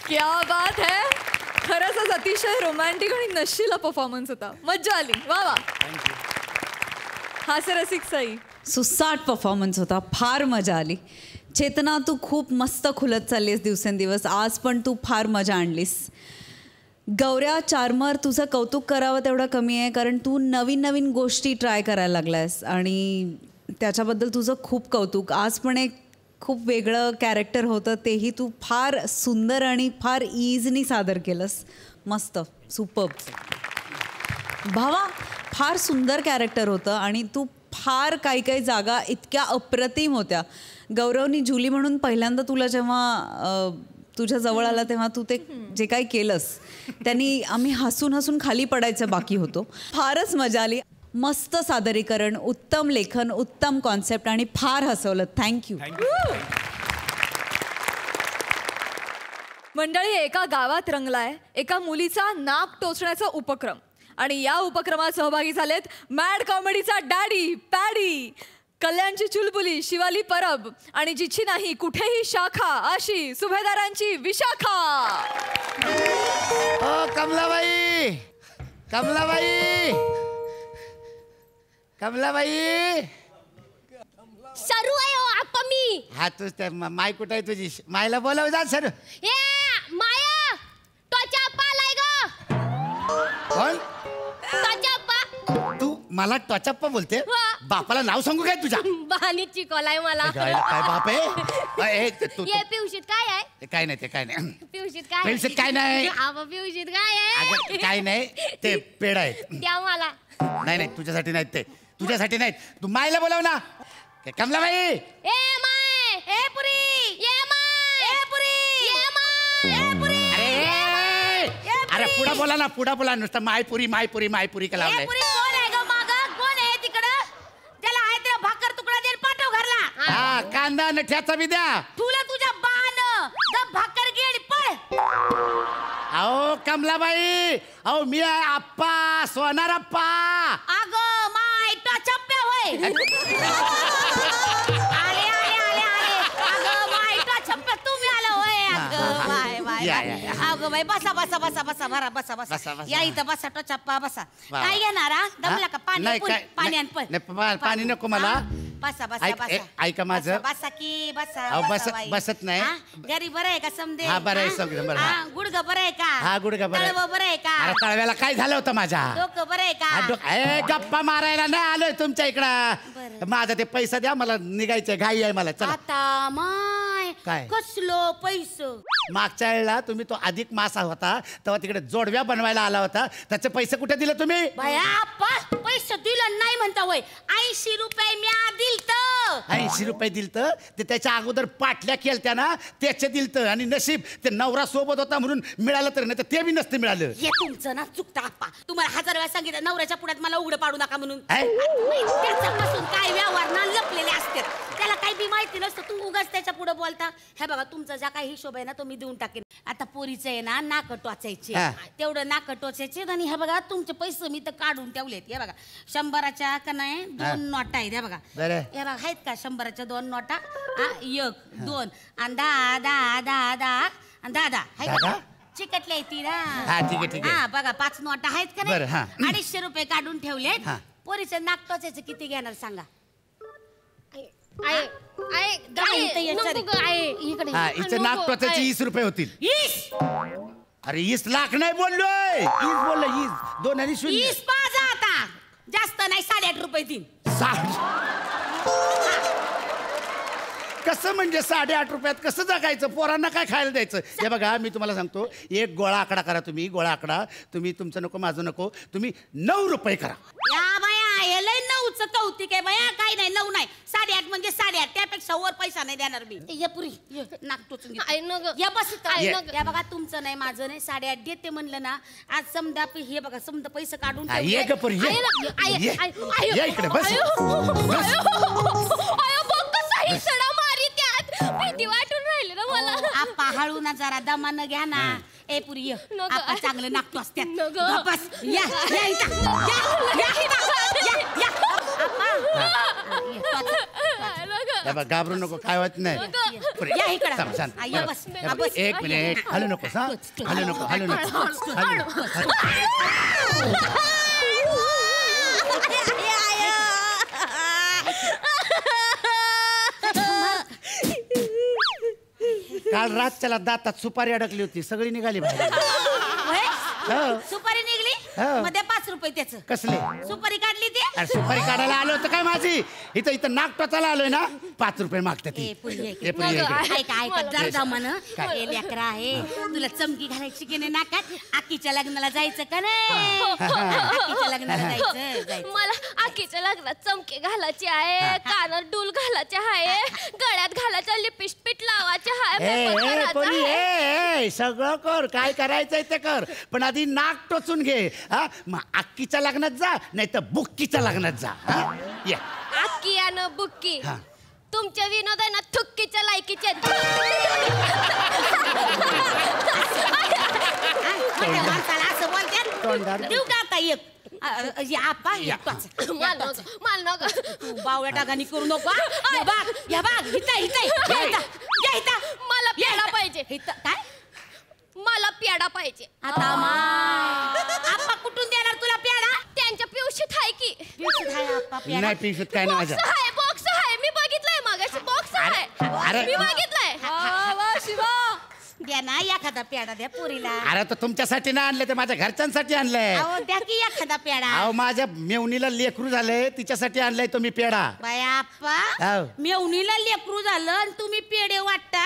A: क्या बात है खरंच आज अतिशय रोमॅन्टिक आणि नशीला परफॉर्मन्स होता मज्जा आली वा वा हास्यरसिक सई
G: सुसाट परफॉर्मन्स होता फार मजा आली चेतना तू खूप मस्त खुलत चाललीस दिवसेंदिवस आज पण तू फार मजा आणलीस गौऱ्या चार्मर तुझं कौतुक करावं तेवढं कमी आहे कारण तू नवीन नवीन गोष्टी ट्राय करायला लागलायस आणि त्याच्याबद्दल तुझं खूप कौतुक आज पण एक खूप वेगळं कॅरेक्टर होतं तेही तू फार सुंदर आणि फार इझनी सादर केलंस मस्त सुपर्ब भावा फार सुंदर कॅरेक्टर होतं आणि तू फार काही काही जागा इतक्या अप्रतिम होत्या गौरवनी जुली म्हणून पहिल्यांदा तुला जेव्हा तुझ्या जवळ आला तेव्हा तू ते जे काही केलंस त्यांनी आम्ही हसून हसून खाली पडायचं बाकी होतो फारच मजा आली मस्त सादरीकरण उत्तम लेखन उत्तम कॉन्सेप्ट आणि फार हसवलं थँक्यू
A: मंडळी एका गावात रंगलाय एका मुलीचा नाक टोचण्याचा उपक्रम आणि या उपक्रमात सहभागी झालेत मॅड कॉमेडीचा डॅडी पॅडी कल्याणची चुलबुली शिवाली परब आणि जिची नाही कुठेही शाखा अशी सुभेदारांची विशाखा
J: कमलाबाई कमलाबाई कमलाबाई
F: सरू आहे हो आप्पा मी
J: हा तूच त्या माय कुठं आहे तुझी मायला बोलाव जा सर
F: ए माया टोचा आप्पा आलाय ग
J: कोण
F: टोचा
J: तू मला टॉचअप्पा बोलते
F: वा.
J: बापाला नाव सांगू काय तुझ्या
F: बहानी चिकवलाय मला
J: काय बाप आहे
F: ये पिवशीत काय आहे
J: ते काय नाही ते काय नाही
F: पिवशीत काय
J: पिवशीत काय नाही.
F: आबा पिवशीत काय आहे
J: अगं, काय नाही ते पेड आहेत
F: द्या मला
J: नाही नाही तुझ्यासाठी नाहीत ते तुझ्यासाठी नाहीत तू मायला बोलाव ना कमलाबाई
F: ए माय ए पुरी ये माय ए पुरी ये माय ए पुरी
J: अरे पुढा बोला ना पुढा बोला नुसतं मायपुरी मायपुरी मायपुरी का
F: ए
J: लावलंय
F: पुरी कोण आहे ग माग कोण आहे तिकडं त्याला आहे ते भाकर तुकडा देऊन पाठव घरला
J: हा कांदा नठ्याचा बी द्या
F: तुला तुझ्या बाण द भाकर घे आणि पळ
J: अहो कमलाबाई अहो मी आहे आप्पा सोनार आप्पा
F: अग माय टचप्प्या होय आले आले आले आले अग माय टचप्प्या तुम्ही आला होय अग बाय बाय
J: या, या, या.
F: अग बाय बसा बसा बसा बसा भरा बसा
J: बसा,
F: बसा
J: बसा.
F: या इथं बसा टचप्पा बसा
J: वा.
F: काय घेणार हा दमला का पाणी
J: नाही,
F: पुरी,
J: काय-
F: पाणी
J: नाही,
F: आण पळ
J: नाही, पाणी नको मला.
F: हा, बसा बसा
J: ऐक-
F: बसा
J: ऐका माझं.
F: बसा, बसा की बसा
J: अहो,
F: बसा,
J: बसत-
F: बाई.
J: बसत नाही.
F: हा, घरी बरं आहे का समदे
J: हा, बरं आहे, सगळं बरं आहे.
F: हा, गुडघं बरं आहे का
J: हा गुडघा बरं आहे.
F: तळवं बरं आहे का
J: अरे तळव्याला काय झालं होतं माझ्या
F: डोकं बरं आहे
J: हा,
F: का
J: ए, गप्पा मारायला नाही आलोय तुमच्या इकडं
F: बरं.
J: माझा ते पैसा द्या मला निघायचंय घाई आहे मला चला
F: आता माय
J: काय?
F: कसलो पैसे
J: मागच्या वेळेला तुम्ही तो अधिक मासा होता तेव्हा तिकडे जोडव्या बनवायला आला होता त्याचे पैसे कुठे दिले तुम्ही
F: बाया पैसे दिलं नाही म्हणता होय 80 रुपये म्या दिलत
K: 80 रुपये दिलतं ते त्याच्या अगोदर पाटल्या केलत्या ना त्याचे दिलतं आणि नशीब ते नवरा सोबत होता म्हणून मिळालं तर नाही तर ते बी नसतं मिळालं.
B: हे तुमचं ना चुकतं आप्पा. तुम्हाला 1000 वेळा सांगितलं नवऱ्याच्या पुढ्यात मला उघडं पाडू नका म्हणून. त्याच्यापासून काय व्यवहार ना लपलेले असतात त्याला काही बी माहिती नसतं. तू उगाच त्याच्या पुढे बोलता. हे बघा तुमचा ज्या काही हिशोब आहे ना तो मी देऊन टाकेन. आता पोरीचं आहे ना नाक टोचायचे तेवढं नाक टोचायचे आणि हे बघा तुमचे पैसे मी तर काढून ठेवलेत. हे बघा 100च्या का नाही 2 नोटा आहेत. हे बघा हे बघा आहेत का 100च्या 2 नोटा 1 2 आणि 10 10 10 10 आणि 10 10 चिकटल्या ती ना. हा बघा 5 नोटा आहेत का नाही 250 रुपये काढून ठेवलेत. पोरीचं नाक टोचायचं किती घेणार सांगा.
K: नाक टोचायची 20 रुपये होतील. अरे 20 लाख नाही बोललोय 20 बोललो 20 2 आणि 0
B: 20 पाजा आता जास्त नाही 8.5 रुपये देईन.
K: कसं म्हणजे 8.5 रुपयात कसं जगायचं पोरांना काय खायला द्यायचं. हे बघा मी तुम्हाला सांगतो एक गोळा आकडा करा तुम्ही. गोळा आकडा तुम्ही तुमचं नको माझं नको तुम्ही 9 रुपये करा.
B: या बाया हे लय 9चं कौतिक आहे बाया. काही नाही 9 नाही 8.5 म्हणजे 8.5 त्यापेक्षा वर पैसा नाही देणार मी. ये पुरी नाक टोचून घे बस. या बघा तुमचं नाही माझं नाही 8.5 देते म्हणलं ना. आज समजा हे बघा समजा पैसे काढून
F: भीती वाटून राहिली ना मला.
B: आप्पा हळू ना जरा दमानं घ्या ना. ए पुरी ये आप्पा चांगलं नाकतो असत्यात. बस या या इथं
K: या घाबरू नको काय होत नाही. एक मिनिट हलू नको हलू नको हलू नको काल रातच्याला दातात सुपारी अडकली होती सगळी निघाली बाहेर.
B: सुपारी निघली मध्ये 5 रुपये त्याचं.
K: कसले
B: सुपारी काढली ती.
K: सुपारी काढायला आलो होतं काय माझी इथं इथं नाक टोचायला आलोय ना 5 रुपये मागतात.
B: लेकरा आहे तुला चमकी घालायची की नाही नाकात. आकीच्या लग्नाला जायचं का नाही. आकीच्या लग्नाला जायचं.
F: मला आकीच्या लग्नात चमके घालायचे आहे कानात डूल घालायचे आहे गळ्यात घालायचं लिपस्टिक लावायचे आहे.
K: सगळं कर काय करायचंय ते कर पण आधी नाक टोचून घे. मग अक्कीच्या लग्नात जा नाही तर बुक्कीच्या लग्नात जा.
F: अक्की आणि बुक्की तुमच्या विनोद आहे ना थुक्कीच्या लायकीचे.
B: असं बोलतात देऊ का आता एक बावळ्या टाकानी करू नको.
F: मला प्याडा पाहिजे. काय मला प्याडा पाहिजे.
B: आता आप्पा कुठून देणार तुला प्याडा.
F: त्यांच्या पिवशीत आहे की
K: नाही पिवशीत काय नाही माझ्या
F: बॉक्स आहे मी बघितलंय मगाशी बॉक्स आहे मी बघितलंय.
B: शिवा द्या ना एखादा प्याडा द्या पोरीला.
K: अरे तर तुमच्यासाठी नाही आणलं ते माझ्या घरच्यांसाठी आणलंय.
B: द्या की एखादा प्याडा.
K: अहो माझ्या मेवणीला लेकरू झालंय तिच्यासाठी आणलंय तुम्ही पेडा.
B: बाया आप्पा मेवणीला लेकरू झालं आणि तुम्ही पेढे वाटता.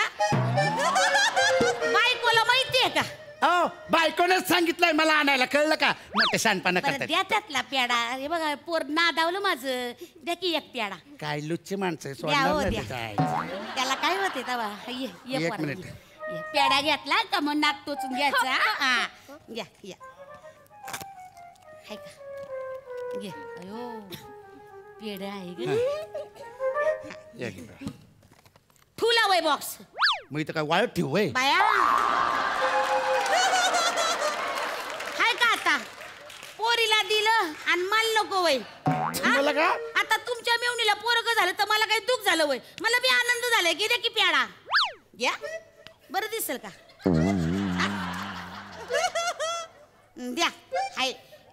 B: बायकोला माहितीये का.
K: हो बायकोनेच सांगितलंय मला आणायला कळलं का. मोठे शानपणा करतात.
B: द्या त्यातला प्याडा. हे बघा पोर नादावलं माझं. द्या की एक प्याडा.
K: काय लुच्ची माणसं
B: त्याला काय होते तवा. एक मिनिट पेढा घेतला का मग नाक टोचून घ्यायचा. घ्या घ्या हाय का घे. अयो पेढा आहे ग. ठुला वय बॉक्स.
K: मग इथं काय वाळत ठेवू वय
B: बाया. हाय का आता पोरीला दिलं आणि मला नको वय. आता तुमच्या मेवणीला पोरग झालं तर मला काही दुःख झालं वय. मला बी आनंद झालाय की द्या की प्याडा घ्या बरं दिसेल का. द्या हाय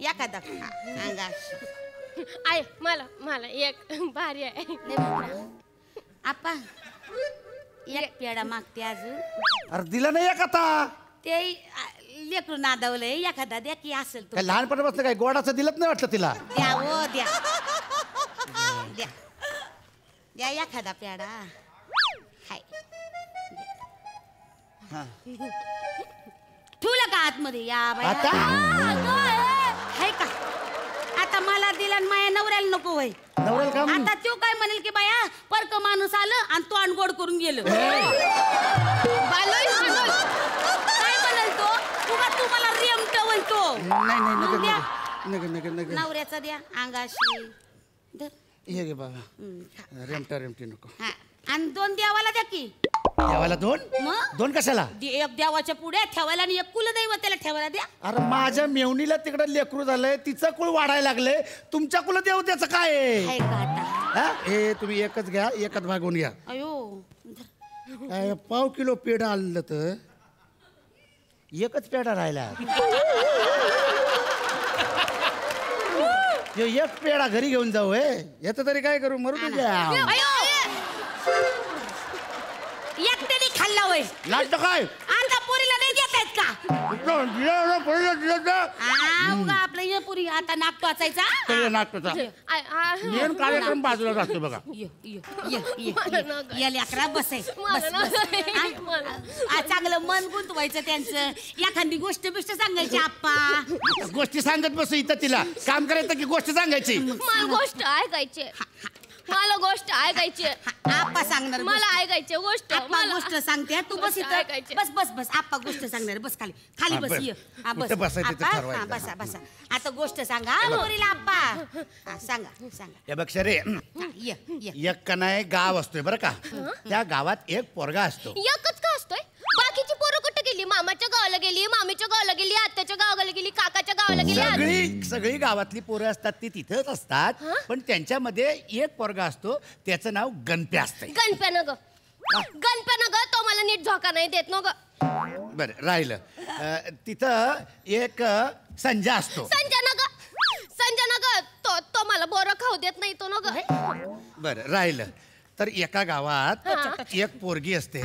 B: एखादा अंगा
F: आहे मला एक भारी आहे.
B: आप्पा एक पेडा मागते अजून.
K: अरे दिला नाही एक आता
B: ते लेकरू नादावलंय एखादा द्या की असेल तो.
K: लहानपणापासून काय गोडाचं दिलत नाही वाटलं तिला.
B: द्या ओ द्या द्या द्या एखादा पेडा हाय. ठेवलं का आतमध्ये या बाया. हाय का आता
L: मला दिला आणि माझ्या नवऱ्याला नको होय.
K: नवऱ्याला का
L: आता तो काय म्हणेल की बाया परक माणूस आलं आणि तो अनगोड करून गेलं. काय म्हणाल तो तू मला रेमट म्हणतो.
K: नाही
L: नवऱ्याचा द्या अंगाशी
K: हे घे बाबा रेमटी नको.
L: हा, आणि 2 देवाला द्या की.
K: देवाला 2?
L: मग
K: 2 कशाला?
L: एक देवाच्या पुढे ठेवायला आणि एक कुलदैवताला ठेवायला द्या.
K: अरे माझ्या मेवणीला तिकडे लेकरू झालंय, तिचं कुळ वाढायला लागलंय, तुमच्या कुल देव त्याचं काय आहे? हा? हे तुम्ही एकच घ्या, एकच भागवून घ्या.
L: अयो
K: पाव किलो पेढा आणलं तर एकच पेढा राहिला. एक पेढा घरी घेऊन जाऊ. याचं तरी काय करू, मरू तुझ्या.
L: एकट्याने खाल्ला होय.
K: लागतं काय
L: आता पोरीला नाही देत आहेत का? उगा आपलं ये पुरी आता नाक टोचायचा.
K: मेन कार्यक्रम बाजूला जातो बघा.
L: या लेकरा बसाय चांगलं मन गुंतवायचं त्यांचं. एखादी गोष्ट बिष्ट सांगायची. आप्पा
K: गोष्टी सांगत बसू इथं, तिला काम करायचं की गोष्ट सांगायची.
F: मला गोष्ट ऐकायची. मला गोष्ट ऐकायची.
L: आप्पा सांगणार.
F: मला ऐकायची गोष्ट.
L: मला गोष्ट सांगते. तू बस इथं. बस बस बस आप्पा गोष्ट सांगणार. बस खाली खाली बस. ये बस बसा बसा. आता गोष्ट सांगा पोरीला आप्पा. सांगा सांगा.
K: हे बघ शरे, एक का नाही गाव असतोय बरं का. त्या गावात एक पोरगा असतो.
F: एकच का असतोय? बाकीची पोरं कुठे गेली? मामाच्या गावाला गेली, मामीच्या गावाला गेली, आत्याच्या गावाला गेली, काकाच्या गावाला गेली.
K: सगळी गावातली पोरं असतात ती तिथंच असतात. पण त्यांच्यामध्ये एक पोरगा असतो, त्याचं नाव गणप्या असतं.
F: गणप्यानं ग तो मला नीट झोका नाही देत न ग.
K: बरं राहिलं. तिथं एक संजय असतो.
F: संजना ग तो मला बोरं खाऊ देत नाही तो न ग.
K: बरं राहिलं. तर एका गावात एक पोरगी असते,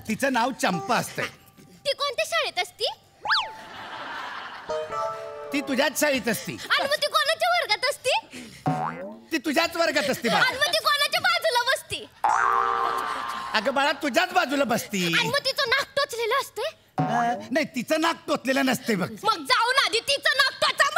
K: तिचं नाव चंपा असते.
F: ती कोणत्या शाळेत असती?
K: ती तुझ्याच शाळेत असती.
F: आणि मग ती कोणाच्या वर्गात असती?
K: ती तुझ्याच वर्गात असते.
F: आणि मग ती कोणाच्या बाजूला बसती?
K: अगं बाळा तुझ्याच बाजूला बसती.
F: आणि मग तिचं नाक टोचलेलं असते?
K: नाही तिचं नाक टोचलेलं नसते बघ.
F: मग जाऊन आधी तिचं नाक टोचा.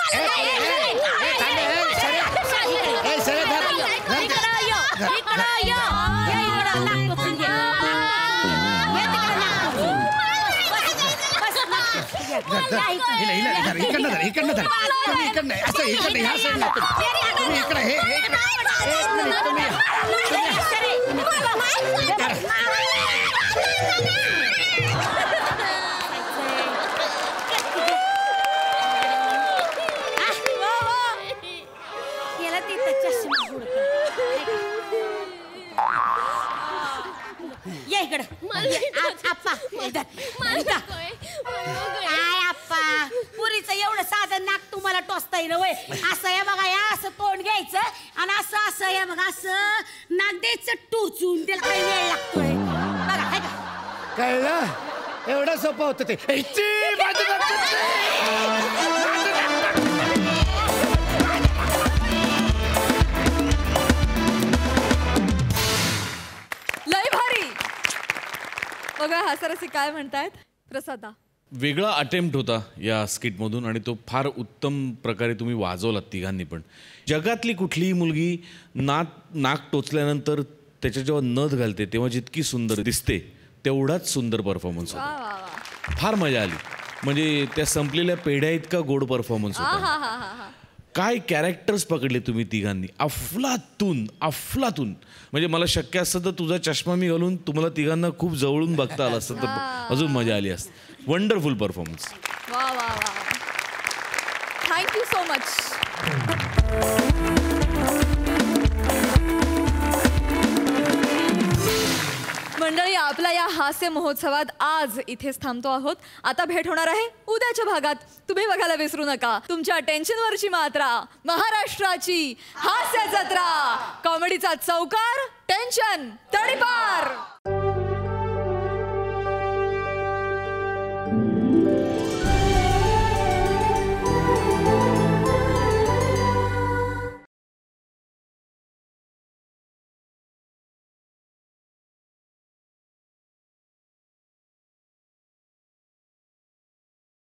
L: पुरीचं एवढं साधं नाक तुम्हाला टोचता येईल वय. असं आहे बघा, या असं तोंड घ्यायचं आणि असं असं आहे बघा, असं नाक द्यायचं टोचून. त्याला काही वेळ लागतोय बघा.
K: कळलं? एवढं सोपं होतं ते.
A: लय भारी. बघा हास्यरसिक काय म्हणतायत. प्रसादा
H: वेगळा अटेम्प्ट होता या स्किटमधून आणि तो फार उत्तम प्रकारे तुम्ही वाजवलात तिघांनी पण. जगातली कुठलीही मुलगी नाक टोचल्यानंतर त्याच्या जेव्हा नथ घालते तेव्हा जितकी सुंदर दिसते तेवढाच सुंदर परफॉर्मन्स होता. फार मजा आली. म्हणजे त्या संपलेल्या पेढ्या इतका गोड परफॉर्मन्स होता. काय कॅरेक्टर्स पकडले तुम्ही तिघांनी. अफलातून. म्हणजे मला शक्य असतं तर तुझा चष्मा मी घालून तुम्हाला तिघांना खूप जवळून बघता आलं असतं तर अजून मजा आली असते. Wonderful performance.
A: वा वा वा. Thank you so much. मंडळी आपला या हास्य महोत्सवात आज इथेच थांबतो आहोत. आता भेट होणार आहे उद्याच्या भागात. तुम्ही बघायला विसरू नका तुमच्या टेन्शनवरची मात्रा, महाराष्ट्राची हास्य जत्रा, कॉमेडीचा चौकार, टेन्शन तडीपार.